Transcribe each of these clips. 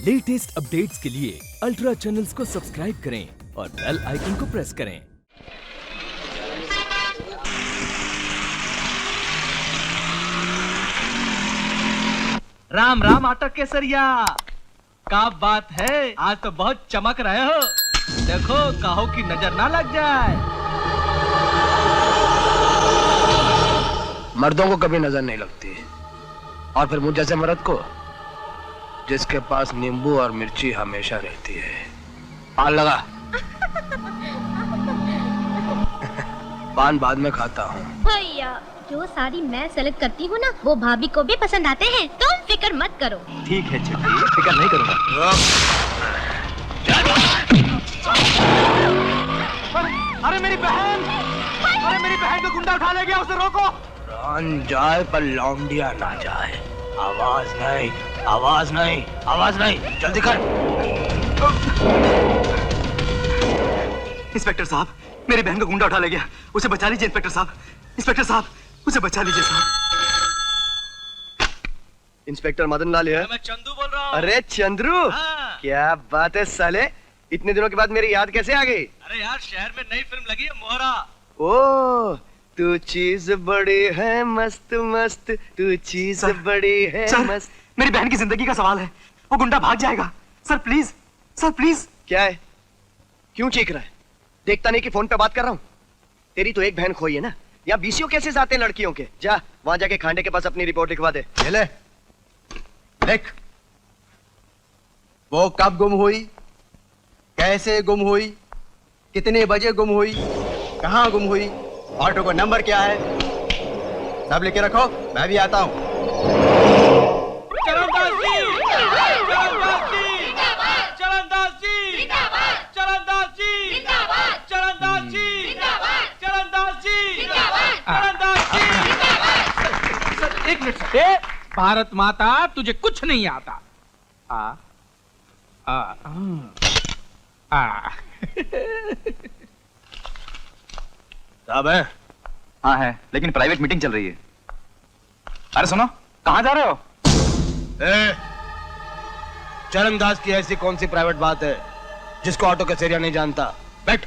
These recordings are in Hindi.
लेटेस्ट अपडेट्स के लिए अल्ट्रा चैनल्स को सब्सक्राइब करें और बेल आइकन को प्रेस करें। राम राम आटा केसरिया, क्या बात है, आज तो बहुत चमक रहे हो। देखो काहो की नजर ना लग जाए। मर्दों को कभी नजर नहीं लगती, और फिर मुझ जैसे मर्द को जिसके पास नींबू और मिर्ची हमेशा रहती है। पान लगा। पान बाद में खाता हूँ। भैया जो साड़ी मैं सेलेक्ट करती हूँ ना, वो भाभी को भी पसंद आते हैं। तुम फिक्र मत करो। ठीक है छुट्टी, फिक्र नहीं करूँगा। अरे मेरी बहन, अरे मेरी बहन को गुंडा उठा ले गया, उसे रोको। प्राण जाए पर लौंडिया ना जाए। आवाज नहीं, आवाज नहीं, आवाज नहीं, जल्दी कर। इंस्पेक्टर साहब, मेरी बहन को गुंडा उठा ले गया, उसे बचा लीजिए। इंस्पेक्टर साहब, इंस्पेक्टर साहब, उसे बचा लीजिए साहब। इंस्पेक्टर मदन लाल है। मैं चंदू बोल रहा हूँ। अरे चंद्रू, हाँ। क्या बात है साले, इतने दिनों के बाद मेरी याद कैसे आ गई? अरे यार, शहर में नई फिल्म लगी है, मोहरा। ओ तू चीज बड़ी है मस्त मस्त, तू चीज सर, बड़ी है सर, मस्त। मेरी बहन की जिंदगी का सवाल है, वो गुंडा भाग जाएगा। Sir please, sir please. क्या है, क्यों चीख रहा है? देखता नहीं कि फोन पे बात कर रहा हूँ? तेरी तो एक बहन खोई है ना, या बीसियों कैसे जाते हैं लड़कियों के। जा वहां जाके खांडे के पास अपनी रिपोर्ट लिखवा दे। ले देख, वो कब गुम हुई, कैसे गुम हुई, कितने बजे गुम हुई, कहाँ गुम हुई, ऑटो का नंबर क्या है, सब लेके रखो, मैं भी आता हूँ। चरणदास जी, चरणदास जी, चरणदास जी, चरणदास जी, चरणदास जी, चरणदास जी, चरणदास जी। सर एक मिनट सर। भारत माता तुझे कुछ नहीं आता। साहब है? हाँ है, लेकिन प्राइवेट मीटिंग चल रही है। अरे सुनो, कहाँ जा रहे हो? चरणदास की ऐसी कौन सी प्राइवेट बात है जिसको ऑटो कचेरिया नहीं जानता? बैठ।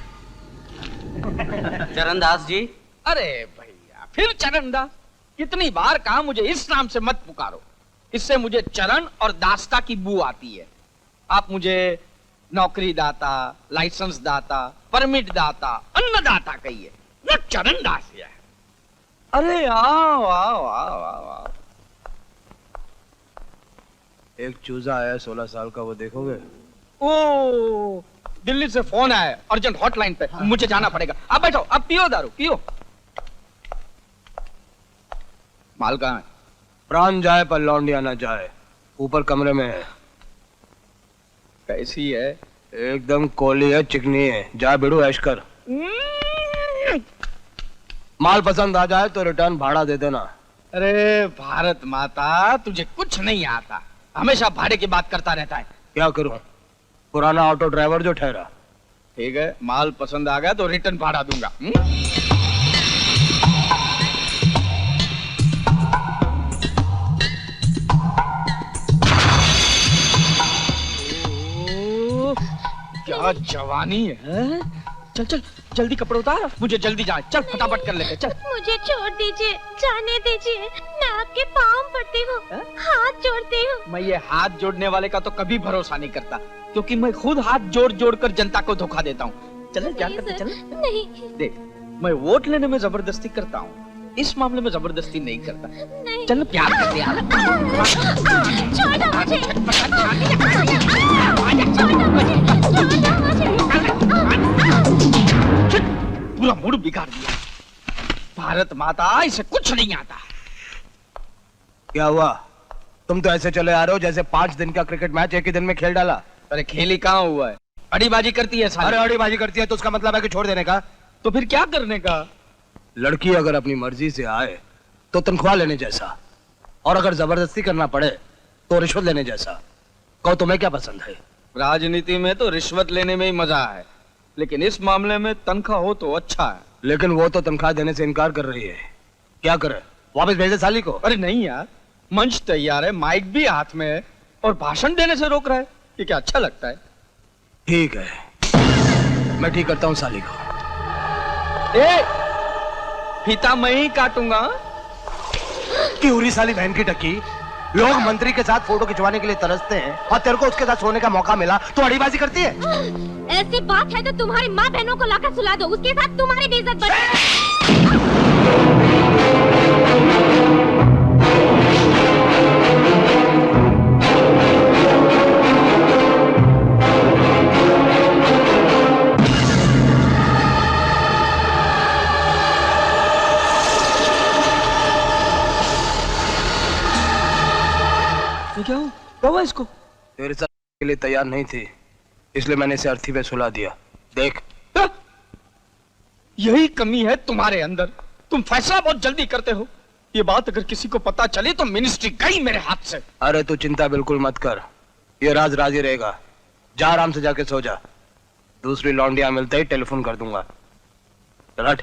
चरणदास जी। अरे भैया, फिर चरणदास? कितनी बार कहा मुझे इस नाम से मत पुकारो, इससे मुझे चरण और दास्ता की बू आती है। आप मुझे नौकरी दाता, लाइसेंस दाता, परमिट दाता, अन्नदाता कहिए, न चरणदास है। अरे आओ आओ आओ आओ आओ। एक चूजा आया 16 साल का, वो देखोगे? ओ दिल्ली से फोन आया, अर्जेंट हॉटलाइन पे। मुझे जाना पड़ेगा। अब बैठो, अब पियो दारू पियो। माल कहाँ है? प्राण जाए पर लौंडिया ना जाए, ऊपर कमरे में है। कैसी है? एकदम कोली है, चिकनी है। जा बिड़ू ऐश कर। माल पसंद आ जाए तो रिटर्न भाड़ा दे देना। अरे भारत माता, तुझे कुछ नहीं आता, हमेशा भाड़े की बात करता रहता है। क्या करूं, पुराना ऑटो ड्राइवर जो ठहरा। ठीक है, माल पसंद आ गया तो रिटर्न भाड़ा दूंगा। क्या जवानी है। चल चल जल्दी कपड़े उतार, मुझे जल्दी जा। चल फटाफट कर लेते। चल मुझे छोड़ दीजिए, जाने दीजिए, मैं आपके पाँव पड़ती हूँ, हाथ जोड़ती हूँ। मैं ये हाथ जोड़ने वाले का तो कभी भरोसा नहीं करता, क्योंकि मैं खुद हाथ जोड़ जोड़ कर जनता को धोखा देता हूँ। चल क्या करते, चल। नहीं देख, मैं वोट लेने में जबरदस्ती करता हूँ, इस मामले में जबरदस्ती नहीं करता। नहीं। चल प्यार करते यार। छोड़ो मुझे, छोड़ो मुझे। पूरा मूड बिगाड़ दिया। भारत माता, इसे कुछ नहीं आता। क्या हुआ? तुम तो ऐसे चले आ रहे हो जैसे 5 दिन का क्रिकेट मैच एक ही दिन में खेल डाला। अरे खेल ही कहाँ हुआ है, अड़ीबाजी करती है साली। अरे अड़ीबाजी करती है तो उसका मतलब है कि छोड़ देने का। तो फिर क्या करने का? लड़की अगर अपनी मर्जी से आए तो तनख्वाह लेने जैसा, और अगर जबरदस्ती करना पड़े तो रिश्वत लेने जैसा। कहो तुम्हें क्या पसंद है? राजनीति में तो रिश्वत लेने में ही मजा है, लेकिन इस मामले में तनख्वाह हो तो अच्छा है। लेकिन वो तो तनख्वाह देने से इनकार कर रही है। क्या करे, वापस भेज दे साली को? अरे नहीं यार, मंच तैयार है, माइक भी हाथ में है, और भाषण देने से रोक रहा है। ये क्या अच्छा लगता है? ठीक है, मैं ठीक करता हूँ साली को। ए, फीता मैं ही काटूंगा। क्यूरी साली बहन की टक्की, लोग मंत्री के साथ फोटो खिंचवाने के लिए तरसते हैं और तेरे को उसके साथ सोने का मौका मिला तो अड़ीबाजी करती है। ऐसी बात है तो तुम्हारी माँ बहनों को लाकर सुला दो, उसके साथ तुम्हारी भी इज्जत बढ़े। क्या हुआ इसको? तेरे साथ के लिए तैयार नहीं थी, इसलिए मैंने इसे अर्थी पे सुला दिया। देख, यही कमी है तुम्हारे अंदर, तुम फैसला बहुत जल्दी करते हो। ये बात अगर किसी को पता चली तो मिनिस्ट्री गई मेरे हाथ से। अरे तू चिंता बिल्कुल मत कर, ये राज राजी रहेगा। जा आराम से जाके सो जा, दूसरी लौंडिया मिलते ही टेलीफोन कर दूंगा। चल हट।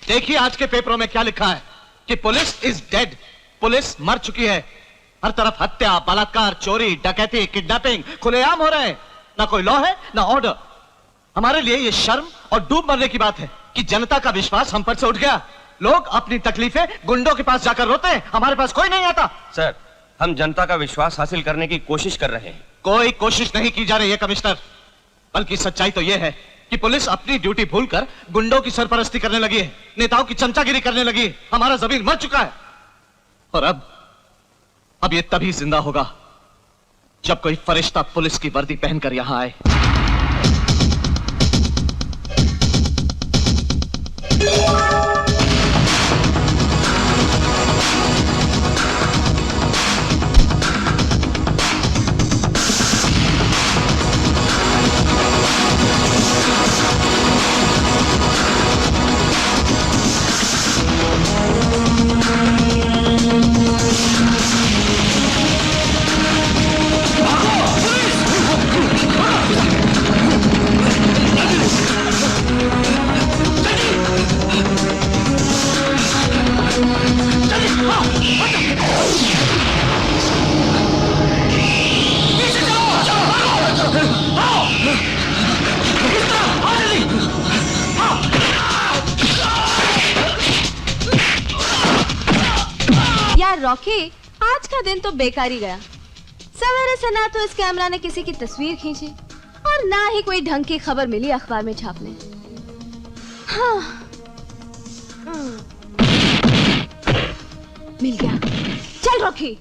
देखिए आज के पेपरों में क्या लिखा है कि पुलिस इज डेड, पुलिस मर चुकी है। हर तरफ हत्या, बलात्कार, चोरी, डकैती, किडनैपिंग खुलेआम हो रहे हैं। ना कोई लॉ है ना ऑर्डर। हमारे लिए ये शर्म और डूब मरने की बात है कि जनता का विश्वास हम पर से उठ गया। लोग अपनी तकलीफें गुंडों के पास जाकर रोते हैं, हमारे पास कोई नहीं आता। सर, हम जनता का विश्वास हासिल करने की कोशिश कर रहे हैं। कोई कोशिश नहीं की जा रही है कमिश्नर, बल्कि सच्चाई तो यह है कि पुलिस अपनी ड्यूटी भूलकर गुंडों की सरपरस्ती करने लगी है, नेताओं की चमचागिरी करने लगी है। हमारा ज़मीर मर चुका है और अब ये तभी जिंदा होगा जब कोई फरिश्ता पुलिस की वर्दी पहनकर यहां आए। यार रॉकी, आज का दिन तो बेकार ही गया। सवेरे से ना तो इस कैमरा ने किसी की तस्वीर खींची और ना ही कोई ढंग की खबर मिली अखबार में छापने। हाँ। मिल गया। चल रॉकी।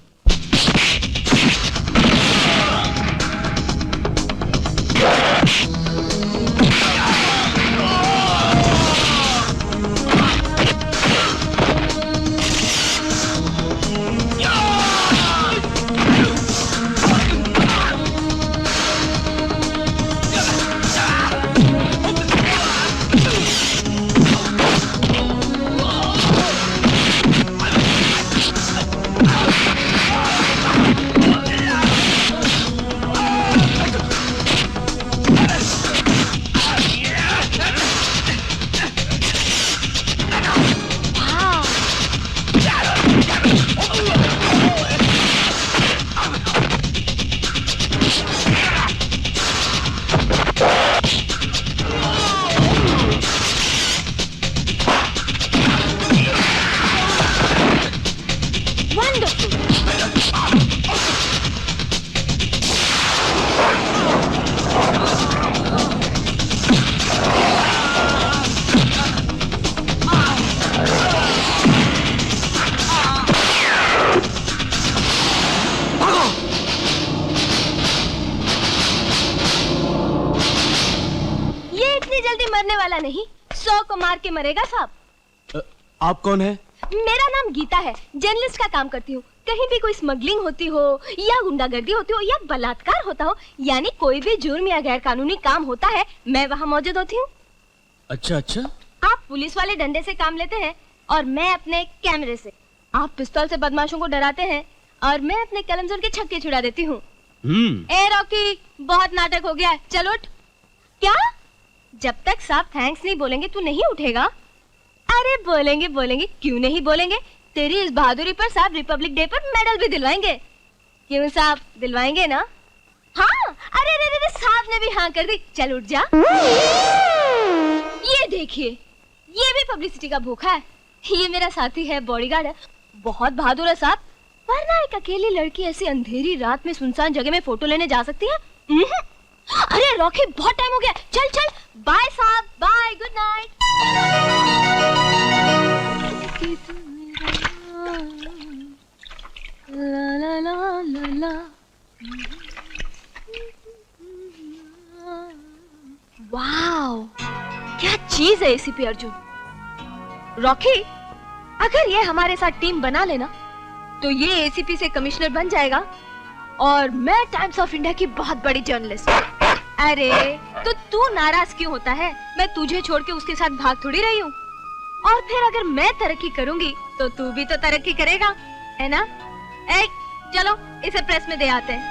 नहीं, 100 को मार के मरेगा साहब। आप कौन है? मेरा नाम गीता है, जर्नलिस्ट का काम करती हूँ। कहीं भी कोई स्मगलिंग होती हो या गुंडागर्दी होती हो या बलात्कार होता हो, यानी कोई भी जुर्म या गैर कानूनी काम होता है, मैं वहाँ मौजूद होती हूँ। अच्छा अच्छा। आप पुलिस वाले डंडे से काम लेते हैं और मैं अपने कैमरे से। आप पिस्तौल से बदमाशों को डराते हैं और मैं अपने कलम से उनके छक्के छुड़ा देती हूँ। ए रॉकी, बहुत नाटक हो गया, चल उठ। क्या? जब तक साहब थैंक्स नहीं बोलेंगे तू नहीं उठेगा? अरे बोलेंगे बोलेंगे, क्यों नहीं बोलेंगे। तेरी इस बहादुरी पर साहब रिपब्लिक डे पर मेडल भी दिलवाएंगे। क्यों साहब, दिलवाएंगे ना? हाँ। अरे रे रे, साहब ने भी हाँ कर दी। चल उठ जा। ये देखिए, ये भी पब्लिसिटी का भूखा है। ये मेरा साथी है, बॉडीगार्ड है, बहुत बहादुर है साहब। वरना एक अकेली लड़की ऐसी अंधेरी रात में सुनसान जगह में फोटो लेने जा सकती है? अरे रॉकी, बहुत टाइम हो गया, चल चल। बाय साहब, बाय, गुड नाइट। ला ला ला ला ला। वाओ, क्या चीज है एसीपी अर्जुन। रॉकी, अगर ये हमारे साथ टीम बना लेना तो ये एसीपी से कमिश्नर बन जाएगा और मैं टाइम्स ऑफ इंडिया की बहुत बड़ी जर्नलिस्ट। अरे तो तू नाराज क्यों होता है? मैं तुझे छोड़ के उसके साथ भाग थोड़ी रही हूँ। और फिर अगर मैं तरक्की करूंगी तो तू भी तो तरक्की करेगा, है ना? चलो इसे प्रेस में दे आते हैं।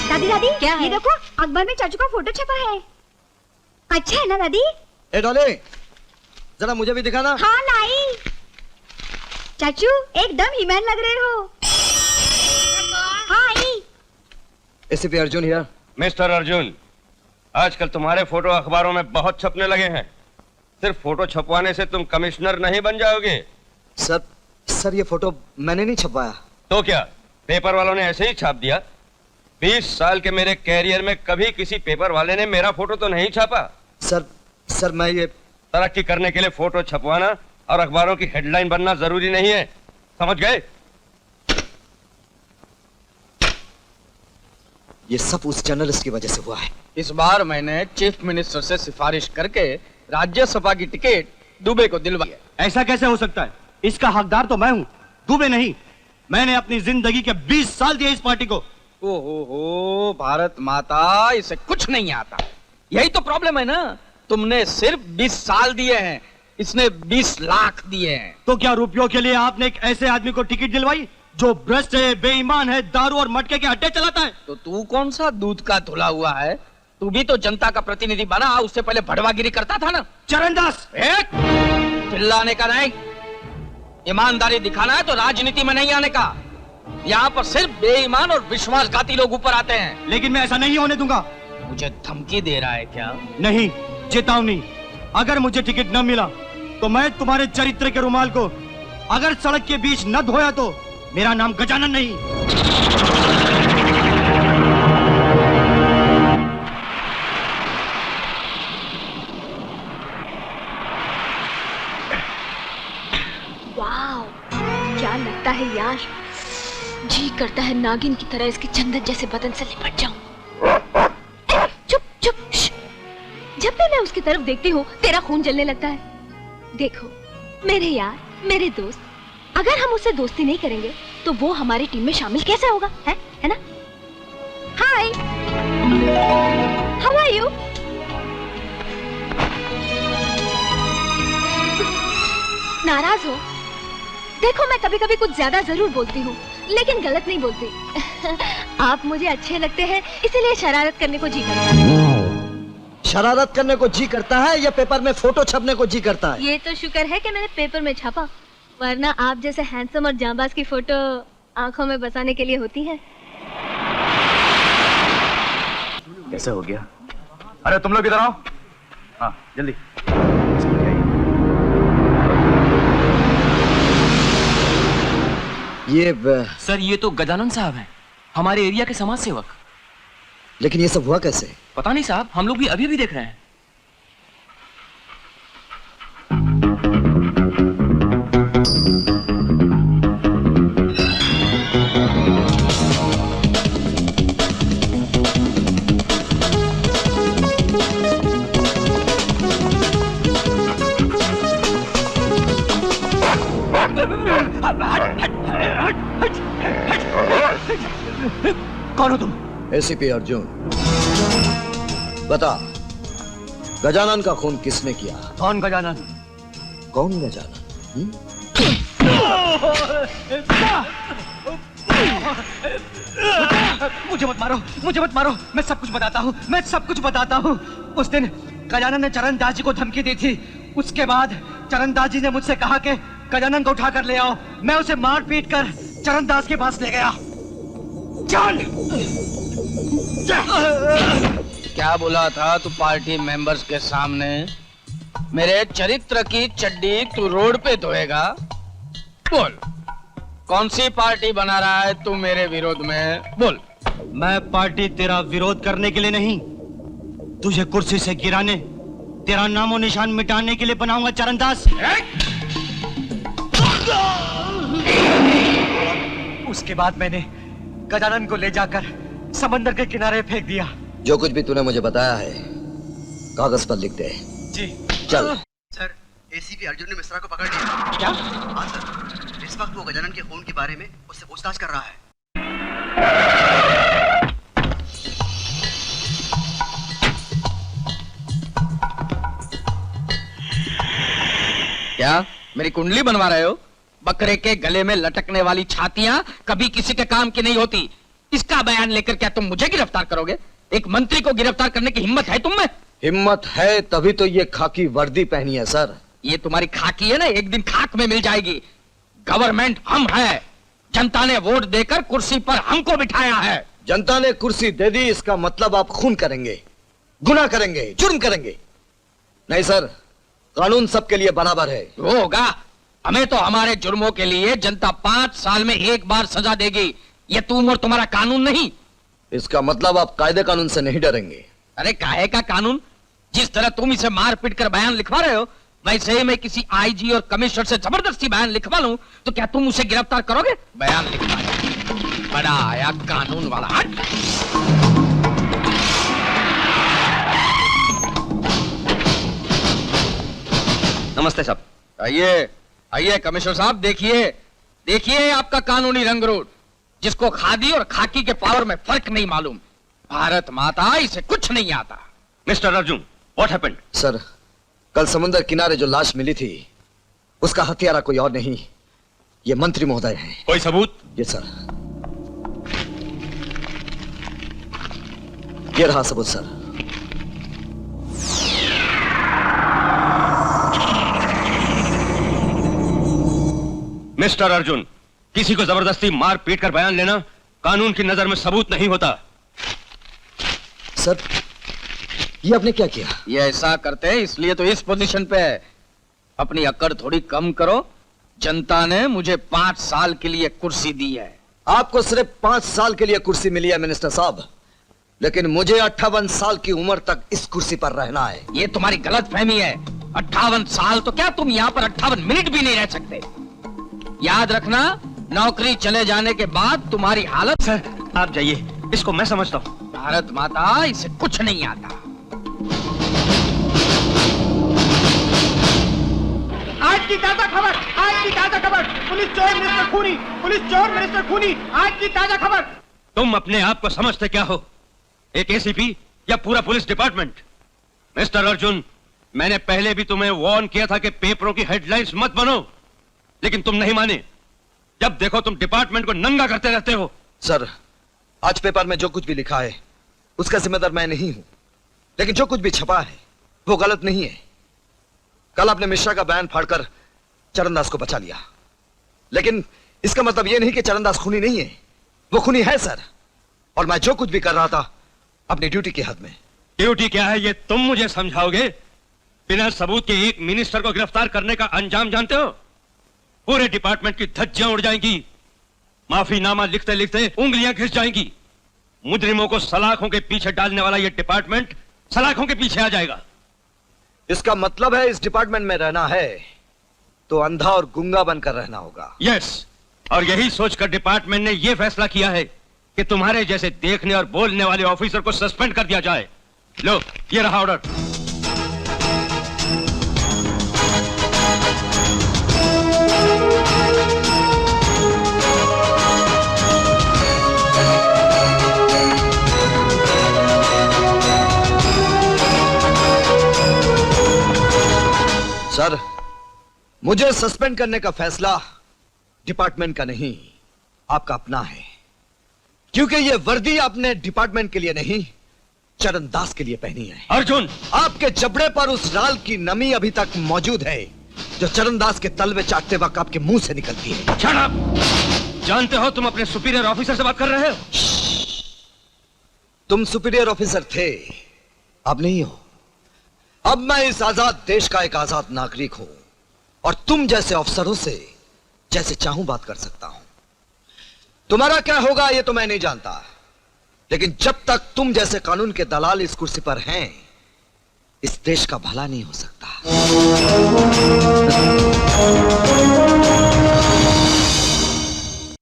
दादी दादी, क्या है? ये देखो, अखबार में चाचू का फोटो छपा है। अच्छा है ना दादी? ए डॉली, जरा मुझे भी दिखाना। हाँ लाई। चाचू एकदम हीमैन लग रहे हो। Hi. ACP Arjun here. Mister Arjun, आजकल तुम्हारे फोटो अखबारों में बहुत छपने लगे हैं। सिर्फ फोटो छपवाने से तुम कमिश्नर नहीं बन जाओगे। सर ये फोटो मैंने नहीं छपवाया। तो क्या पेपर वालों ने ऐसे ही छाप दिया? 20 साल के मेरे कैरियर में कभी किसी पेपर वाले ने मेरा फोटो तो नहीं छापा। सर मैं ये तरक्की करने के लिए फोटो छपवाना और अखबारों की हेडलाइन बनना जरूरी नहीं है, समझ गए? ये सब उस जर्नलिस्ट की वजह से हुआ है। इस बार मैंने चीफ मिनिस्टर से सिफारिश करके राज्यसभा की टिकट दुबे को दिलवाई है। ऐसा कैसे हो सकता है? इसका हकदार तो मैं हूँ, दुबे नहीं। मैंने अपनी जिंदगी के 20 साल दिए इस पार्टी को। ओहो, भारत माता, इसे कुछ नहीं आता। यही तो प्रॉब्लम है ना, तुमने सिर्फ 20 साल दिए हैं, इसने 20 लाख दिए हैं। तो क्या रुपयों के लिए आपने एक ऐसे आदमी को टिकट दिलवाई जो भ्रष्ट है, बेईमान है, दारू और मटके के अड्डे चलाता है? तो तू कौन सा दूध का धुला हुआ है? तू भी तो जनता का प्रतिनिधि बना, उससे पहले भड़वागिरी करता था ना। चरणदास, चिल्लाने का नहीं, ईमानदारी दिखाना है तो राजनीति में नहीं आने का। यहाँ पर सिर्फ बेईमान और विश्वासघाती लोग ऊपर आते हैं। लेकिन मैं ऐसा नहीं होने दूंगा। मुझे धमकी दे रहा है क्या? नहीं, चेतावनी। अगर मुझे टिकट न मिला तो मैं तुम्हारे चरित्र के रुमाल को अगर सड़क के बीच न धोया तो मेरा नाम गजानन नहीं। वाओ, क्या लगता है यार, जी करता है नागिन की तरह इसके चंदन जैसे बदन से लिपट जाऊं। चुप चुप, जब भी मैं उसकी तरफ देखती हूँ तेरा खून जलने लगता है। देखो मेरे यार, मेरे दोस्त, अगर हम उससे दोस्ती नहीं करेंगे तो वो हमारी टीम में शामिल कैसे होगा? है ना? हाय, हाउ आर यू? नाराज हो? देखो मैं कभी कभी कुछ ज्यादा जरूर बोलती हूँ, लेकिन गलत नहीं बोलती। आप मुझे अच्छे लगते हैं, इसीलिए शरारत करने को जी करता है। शरारत करने को जी करता है या पेपर में फोटो छपने को जी करता है? ये तो शुक्र है कि मैंने पेपर में छापा, वरना आप जैसे हैंडसम और जांबाज की फोटो आंखों में बसाने के लिए होती है। कैसे हो गया? अरे तुम लोग इधर आओ। हाँ जल्दी। ये सर, ये तो गजानन साहब हैं, हमारे एरिया के समाज सेवक। लेकिन ये सब हुआ कैसे? पता नहीं साहब, हम लोग भी अभी देख रहे हैं। कौन हो तुम? एसीपी अर्जुन, बता, गजानन का खून किसने किया? कौन गजानन? कौन गजानन? मुझे मत मारो, मुझे मत मारो, मैं सब कुछ बताता हूँ, मैं सब कुछ बताता हूँ। उस दिन गजानन ने चरणदास जी को धमकी दी थी। उसके बाद चरणदास जी ने मुझसे कहा कि गजानन को उठा कर ले आओ। मैं उसे मार पीट कर चरणदास के पास ले गया। चल! क्या बोला था तू पार्टी मेंबर्स के सामने? मेरे चरित्र की चड्डी तू रोड पे धोएगा? बोल, कौन सी पार्टी बना रहा है तू मेरे विरोध में? बोल। मैं पार्टी तेरा विरोध करने के लिए नहीं, तुझे कुर्सी से गिराने, तेरा नामो निशान मिटाने के लिए बनाऊंगा चरणदास। उसके बाद मैंने गजानन को ले जाकर समंदर के किनारे फेंक दिया। जो कुछ भी तूने मुझे बताया है कागज पर लिख दे। जी। चल। सर, एसीपी अर्जुन ने मिश्रा को पकड़ लिया। क्या? हाँ सर, इस वक्त वो गजानन के खून के बारे में उससे पूछताछ कर रहा है। क्या मेरी कुंडली बनवा रहे हो? बकरे के गले में लटकने वाली छातियां कभी किसी के काम की नहीं होती। इसका बयान लेकर क्या तुम मुझे गिरफ्तार करोगे? एक मंत्री को गिरफ्तार करने की हिम्मत है तुम में? हिम्मत है तभी तो ये खाकी वर्दी पहनी है सर। ये तुम्हारी खाकी है ना, एक दिन खाक में मिल जाएगी। गवर्नमेंट हम है, जनता ने वोट देकर कुर्सी पर हमको बिठाया है। जनता ने कुर्सी दे दी, इसका मतलब आप खून करेंगे, गुनाह करेंगे, जुर्म करेंगे। नहीं सर, कानून सबके लिए बराबर है। वो होगा, हमें तो हमारे जुर्मों के लिए जनता 5 साल में एक बार सजा देगी। ये तुम और तुम्हारा कानून नहीं। इसका मतलब आप कायदे कानून से नहीं डरेंगे? अरे काहे का कानून? जिस तरह तुम इसे मार पीट कर बयान लिखवा रहे हो, वैसे ही मैं किसी आईजी और कमिश्नर से जबरदस्ती बयान लिखवा लूं तो क्या तुम उसे गिरफ्तार करोगे? बयान लिखवाया, बड़ा आया कानून वाला। हट! नमस्ते साहब। आइए आइए कमिश्नर साहब, देखिए देखिए आपका कानूनी रंग रूप, जिसको खादी और खाकी के पावर में फर्क नहीं मालूम। भारत माता, इसे कुछ नहीं आता। Mister Arjun, what happened? Sir, कल समुद्र किनारे जो लाश मिली थी उसका हत्यारा कोई और नहीं, ये मंत्री महोदय हैं। कोई सबूत? ये सर, ये रहा सबूत सर। मिस्टर अर्जुन, किसी को जबरदस्ती मार पीट कर बयान लेना कानून की नजर में सबूत नहीं होता। सर, ये आपने क्या किया? ये ऐसा करते हैं इसलिए तो इस पोजीशन पे है। अपनी अकड़ थोड़ी कम करो। जनता ने मुझे 5 साल के लिए कुर्सी दी है। आपको सिर्फ 5 साल के लिए कुर्सी मिली है मिनिस्टर साहब, लेकिन मुझे 58 साल की उम्र तक इस कुर्सी पर रहना है। ये तुम्हारी गलत फहमी है। 58 साल तो क्या, तुम यहाँ पर 58 मिनट भी नहीं रह सकते। याद रखना, नौकरी चले जाने के बाद तुम्हारी हालत। सर आप जाइए, इसको मैं समझता हूँ। भारत माता, इसे कुछ नहीं आता। आज की ताजा खबर, आज की ताजा खबर, पुलिस चोर मिनिस्टर खूनी, पुलिस चोर मिनिस्टर खूनी, आज की ताजा खबर। तुम अपने आप को समझते क्या हो? एक एसीपी या पूरा पुलिस डिपार्टमेंट? मिस्टर अर्जुन, मैंने पहले भी तुम्हें वार्न किया था कि पेपरों की हेडलाइंस मत बनो, लेकिन तुम नहीं माने। जब देखो तुम डिपार्टमेंट को नंगा करते रहते हो। सर, आज पेपर में जो कुछ भी लिखा है उसका जिम्मेदार मैं नहीं हूं, लेकिन जो कुछ भी छपा है वो गलत नहीं है। कल आपने मिश्रा का बयान फाड़कर चरणदास को बचा लिया, लेकिन इसका मतलब यह नहीं कि चरणदास खूनी नहीं है। वो खूनी है सर, और मैं जो कुछ भी कर रहा था अपनी ड्यूटी की हद में। ड्यूटी क्या है ये तुम मुझे समझाओगे? बिना सबूत के एक मिनिस्टर को गिरफ्तार करने का अंजाम जानते हो? पूरे डिपार्टमेंट की धज्जियां उड़ जाएंगी। माफीनामा लिखते लिखते उंगलियां घिस जाएंगी। मुजरिमों को सलाखों के पीछे डालने वाला यह डिपार्टमेंट सलाखों के पीछे आ जाएगा। इसका मतलब है इस डिपार्टमेंट में रहना है तो अंधा और गुंगा बनकर रहना होगा। यस, और यही सोचकर डिपार्टमेंट ने यह फैसला किया है कि तुम्हारे जैसे देखने और बोलने वाले ऑफिसर को सस्पेंड कर दिया जाए। लो, ये रहा ऑर्डर। मुझे सस्पेंड करने का फैसला डिपार्टमेंट का नहीं, आपका अपना है। क्योंकि ये वर्दी आपने डिपार्टमेंट के लिए नहीं, चरण दास के लिए पहनी है। अर्जुन, आपके जबड़े पर उस राल की नमी अभी तक मौजूद है जो चरण दास के तलवे चाटते वक्त आपके मुंह से निकलती है। Shut up! जानते हो तुम अपने सुपीरियर ऑफिसर से बात कर रहे हो? तुम सुपीरियर ऑफिसर थे, अब नहीं हो। अब मैं इस आजाद देश का एक आजाद नागरिक हूं और तुम जैसे अफसरों से जैसे चाहूं बात कर सकता हूं। तुम्हारा क्या होगा ये तो मैं नहीं जानता, लेकिन जब तक तुम जैसे कानून के दलाल इस कुर्सी पर हैं, इस देश का भला नहीं हो सकता।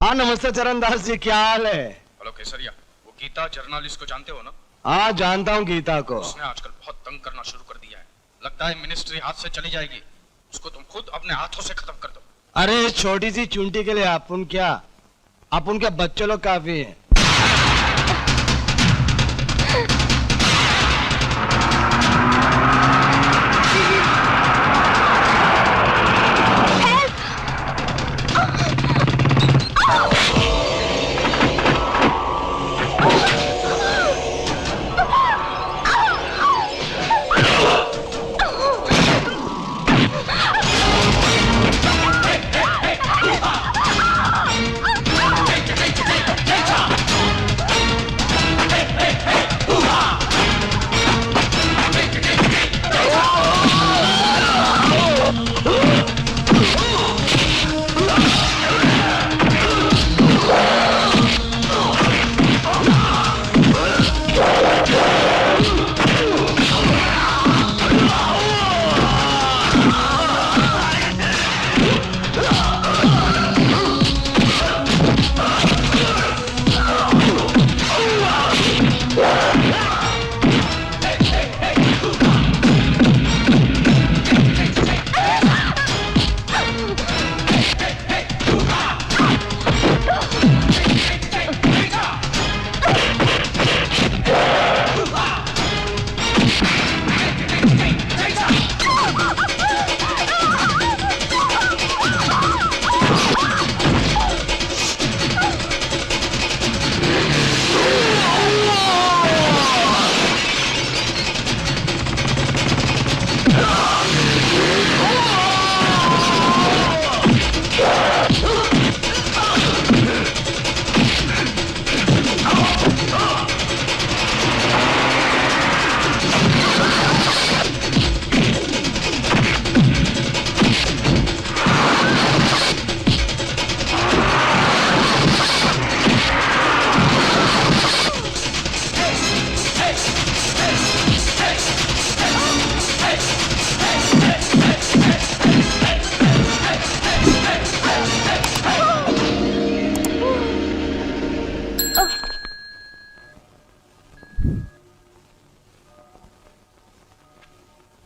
हाँ नमस्ते चरण दास जी, क्या हाल है? हेलो केसरिया, वो गीता जर्नलिस्ट को जानते हो ना? हाँ जानता हूँ गीता को। उसने आजकल बहुत तंग करना शुरू कर दिया है। लगता है मिनिस्ट्री हाथ से चली जाएगी। उसको तुम खुद अपने हाथों से खत्म कर दो। अरे छोटी सी चुंटी के लिए अपन क्या, अपन के बच्चे लोग काफी हैं।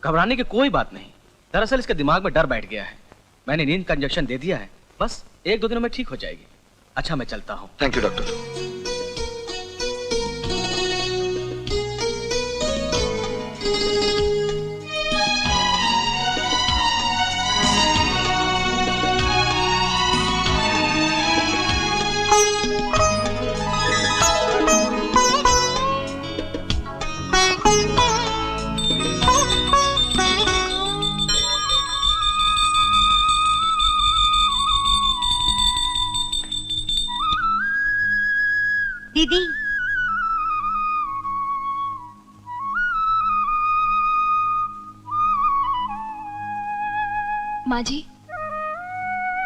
घबराने की कोई बात नहीं। दरअसल इसके दिमाग में डर बैठ गया है। मैंने नींद का इंजेक्शन दे दिया है, बस 1-2 दिनों में ठीक हो जाएगी। अच्छा मैं चलता हूँ। Thank you doctor. दीदी, माँ जी,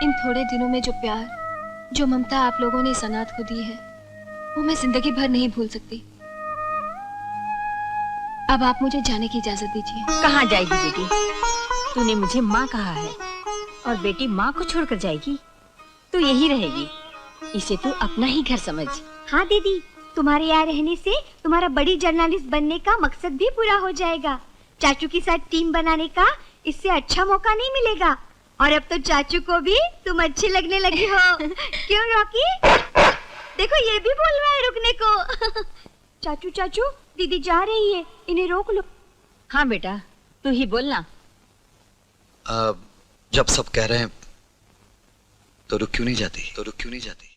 इन थोड़े दिनों में जो प्यार, जो ममता आप लोगों ने इस अनाथ को दी है, वो मैं जिंदगी भर नहीं भूल सकती। अब आप मुझे जाने की इजाजत दीजिए। कहाँ जाएगी बेटी? तूने मुझे माँ कहा है और बेटी माँ को छोड़कर जाएगी? तू यही रहेगी, इसे तू अपना ही घर समझ। हाँ दीदी, तुम्हारे यहाँ रहने से तुम्हारा बड़ी जर्नलिस्ट बनने का मकसद भी पूरा हो जाएगा। चाचू के साथ टीम बनाने का इससे अच्छा मौका नहीं मिलेगा। और अब तो चाचू को भी तुम अच्छी लगने लगी हो। क्यों रॉकी? देखो ये भी बोल रहा है रुकने को। चाचू चाचू, दीदी जा रही है, इन्हें रोक लो। हाँ बेटा, तू ही बोलना। जब सब कह रहे हैं तो रुक क्यों नहीं जाती?